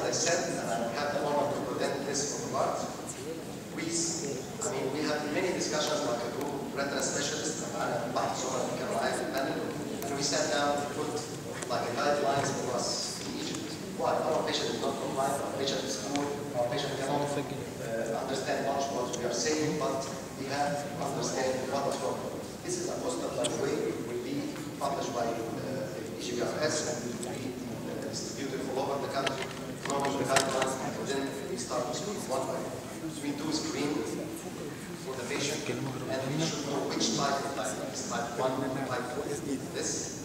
I said, and I have the honor to present this photograph, we have many discussions like a group of retina specialists and we sat down to put like a guidelines for us in Egypt. Why? Our patient is not compliant, our patient is poor, our patient cannot understand much what we are saying, but we have to understand what is wrong. This is a poster, by the way, will be published by EGBRS and will be distributed all over the country, knowing the guidelines, and then we start to screen one by one. We do screen for the patient, and we should know which type of diabetes, type 1, type 2, this.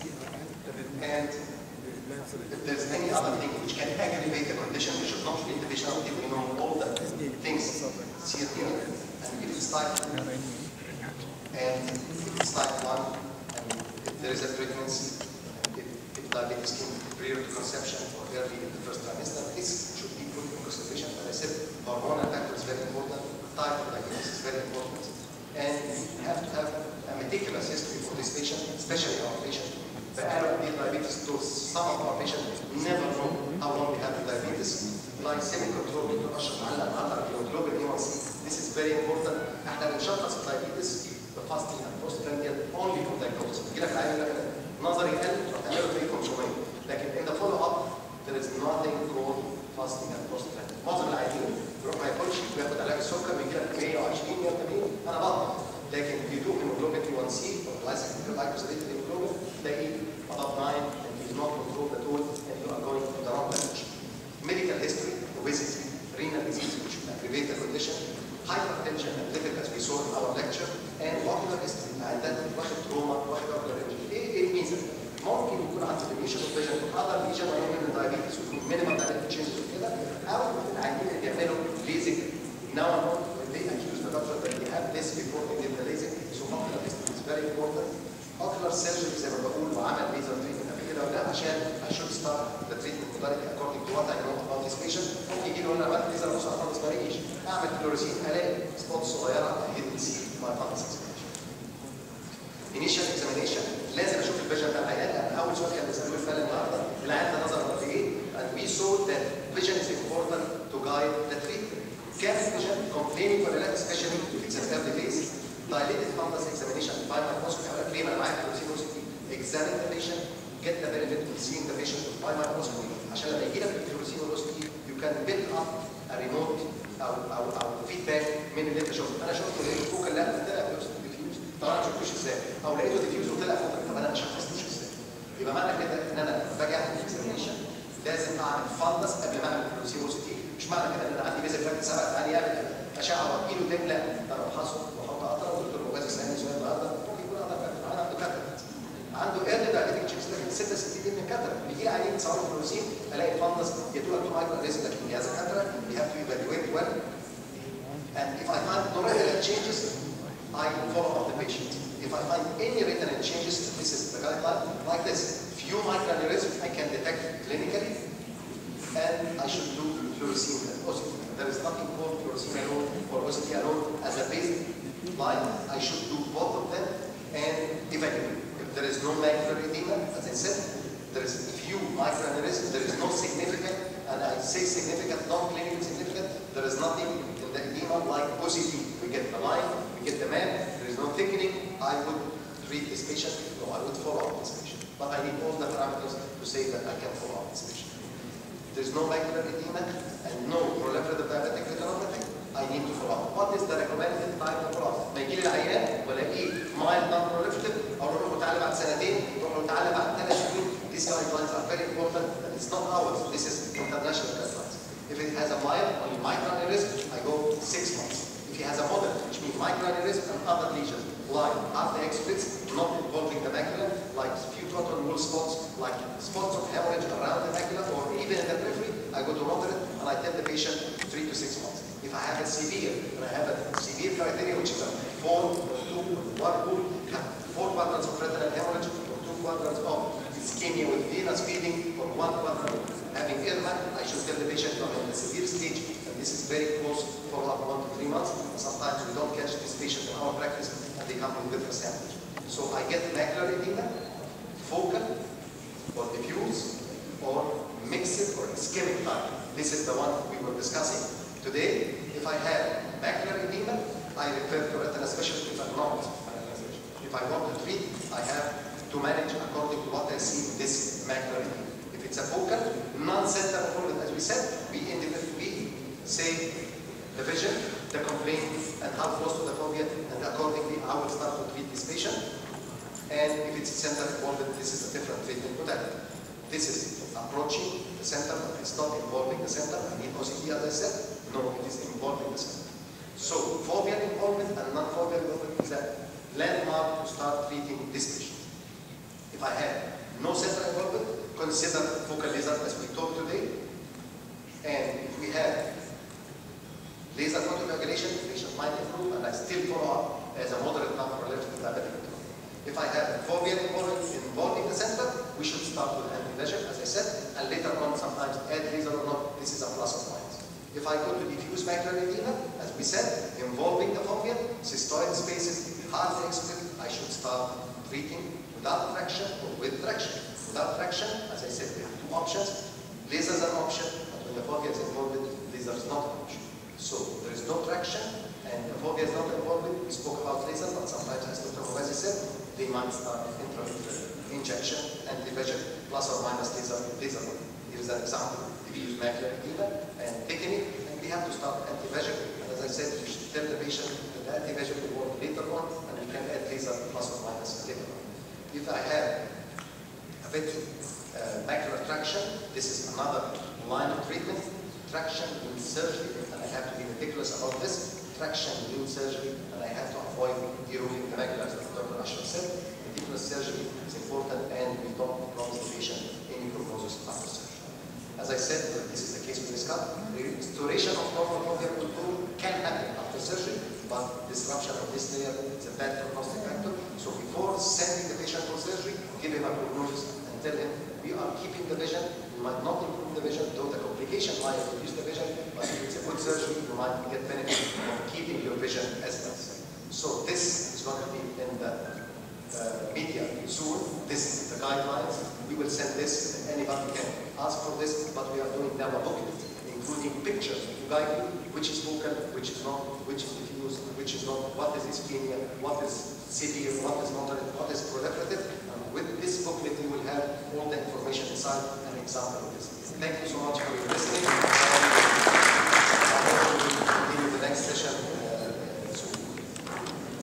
And if there's any other thing which can aggravate the condition, we should not treat the patient until we know all the things see here. And if it's type 2, and if it's type 1, and if there is a pregnancy, if diabetes came prior to conception or early in the first trimester, this should be put in consideration. As I said, hormonal factor is very important, type of diabetes is very important, and we have to have a meticulous history for this patient, especially our patient. The diabetes to some of our patients never know how long they have the diabetes. Like semi-controlled global A1C. This is very important. احنا بنشخص الدايابيتس بفاستنج and postprandial only for diagnosis. بيجي لك العيان نظري قل هتعمله في 500. لكن in the follow up there is nothing called fasting and postprandial. معظم العيانين بيروح ما ياكلش بياخد علاج السكر بيجي لك 120 180 انا بطل. لكن بيدوق هيموجلوبين A1C or glycosylated hemoglobin تلاقيه above 9 and he's not controlled at all and you are going to the wrong direction. Medical history, obesity, renal disease which will aggravate the condition, hypertension and liver as we saw in our lecture, and ocular history. And then واخد trauma, واخد ocular injury. ايه الميزه؟ ممكن يكون عنده diminution of vision with other lesion or even diabetes ويكون minimal diabetic changes وكده، او العيانين اللي بيعملوا ليزك now and on they accuse the doctor that they have this before they did the LASIK. So ocular history is very important. Ocular surgery زي ما بقول وعمل laser treatment قبل كده ولا عشان I should start the treatment modality according to what I know about this patient. ممكن يجي له انا عملت ليزر بص على الفندس ما الاقيش، اعمل فلوريسين الاقي سبوت صغيره hidden see my fundus examination. Initial examination لازم اشوف الفيجن بتاع العيان لان اول سؤال كان بيسالوه فعلا النهارده العيان ده نظره قد ايه؟ and we saw that vision is important to guide the treatment. Can vision complaining ولا لا especially if it's an early phase. Dilated fundus examination by microscopy. هقول لك ليه ما انا معاك فلوريسين examine the patient, get the benefit of seeing the patient by microscopy. عشان لما يجي لك الفلوريسين you can build up a remote او feedback من اللي انت شفته. انا شفته لقيته فوكال لا طلع ديفيوز. طب انا ما شفتوش ازاي؟ او لقيته ديفيوز وطلع فوكال طب انا ما شخصتوش ازاي؟ يبقى معنى كده ان انا باجي اعمل اكزامينشن لازم اعمل فندس قبل ما اعمل فلوريسين. مش معنى كده ان انا عندي بيزك فاكت سبق تعالي اعمل اشعه وكيلو تملى انا بفحصه واحط قطره وقلت له بس اسالني سؤال النهارده ممكن يكون عنده كاتراكت عنده ايرلي دايابيتك تشيكس لكن 66 دي من كاتراكت بيجي لي عيان تصور فلوريسين الاقي فندس يدور تو مايكرو اريزم لكن he has a cataract we have to evaluate well and if I find no retinal changes I follow up the patient. If I find any retinal changes this is the guideline like this few microaneurysm I can detect clinically and I should do fluorescein and OCT. There is nothing called fluorescein alone or OCT alone as a baseline. I should do both of them and evaluate. If there is no macular edema, as I said, there is few microaneurysm, there is no significant, and I say significant, not clinically significant, there is nothing in the edema like OCT. We get the line, we get the map, there is no thickening, I would treat this patient, no, I would follow up this patient. But I need all the parameters to say that I can follow up this patient. There is no macular edema and no proliferative diabetic retinopathy, I need to follow up. What is the recommended time of follow-up? ما يجي لي العيان والاقيه mild non-proliferative اقول له تعالى بعد سنتين، اقول له تعالى بعد 3 سنين. These guidelines are very important and it's not ours. This is international guidelines. If it has a mild only microaneurysm, I go 6 months. If he has a moderate, which means microaneurysm and other lesions, like after splits not involving the macula, like few total wool spots, like spots of hemorrhage around the macula or even in the periphery, I go to moderate and I tell the patient 3 to 6 months. If I have a severe, and I have a severe criteria which is a 4 or 2, 1 wool, 4 quadrants of retinal hemorrhage or 2 quadrants of ischemia with venous feeding or 1 quadrant having Edema, I should tell the patient you are in a severe stage and this is very close follow-up 1 to 3 months. Sometimes we don't catch this patient in our practice and they come with different samples. So I get macular edema, focal or diffuse or mixed mixed or ischemic type. This is the one we were discussing today. If I have macular edema, I refer to retina specialist. If I'm not, if I want to treat, I have to manage according to what I see in this macular edema. If it's a focal, non-center involvement, as we said, we say the vision, the complaint, and how close to the fovea, and accordingly I will start to treat this patient. And if it's center involvement, this is a different treatment modality. This is approaching the center, but it's not involving the center. I need OCT, as I said. No, it is involving the center. So, foveal involvement and non-foveal involvement is a landmark to start treating this patient. If I have no center involvement, consider focal laser as we talked today. And if we have laser photocoagulation, the patient might improve, and I still follow up as a moderate non-proliferative diabetic. If I have foveal involvement involving the center, we should start with anti-VEGF, as I said, and later on sometimes add laser or not. This is a plus or minus. If I go to diffuse macular edema, as we said, involving the fovea, cystoid spaces, hard to expect, I should start treating without traction or with traction. Without traction, as I said, we have two options. Laser is an option, but when the fovea is involved, laser is not an option. So there is no traction, and the fovea is not involved. We spoke about laser, but sometimes, as Dr. Moussa said, they might start intravitreal injection, anti-VEGF, plus or minus laser. Here is an example. We use macular edema and thickening, and we have to start anti-VEGF. And as I said, we should tell the patient that the anti-VEGF will work later on, and we can add laser plus or minus later on. If I have a bit macular traction, this is another line of treatment. Traction means surgery, and I have to be meticulous about this. Traction means surgery, and I have to avoid eroding the macula, as Dr. Ashraf said. Meticulous surgery is important, and we don't promise the patient any prognosis after surgery. As I said, this is the case we discussed. The restoration of normal foveal control can happen after surgery, but disruption of this layer is a bad prognostic factor. So before sending the patient for surgery, give him a prognosis and tell him we are keeping the vision. We might not improve the vision, though the complication might reduce the vision, but if it's a good surgery, you might get benefit of keeping your vision as well. So this is going to be in the media soon. This is the guidelines. We will send this, anybody can ask for this, but we are doing now a booklet, including pictures to guide you, which is focal, which is not, which is diffuse, which is not, what is ischemia, what is severe, what is moderate, what is proliferative. With this booklet, you will have all the information inside, an example of this. Thank you so much for your listening. I hope we will continue the next session.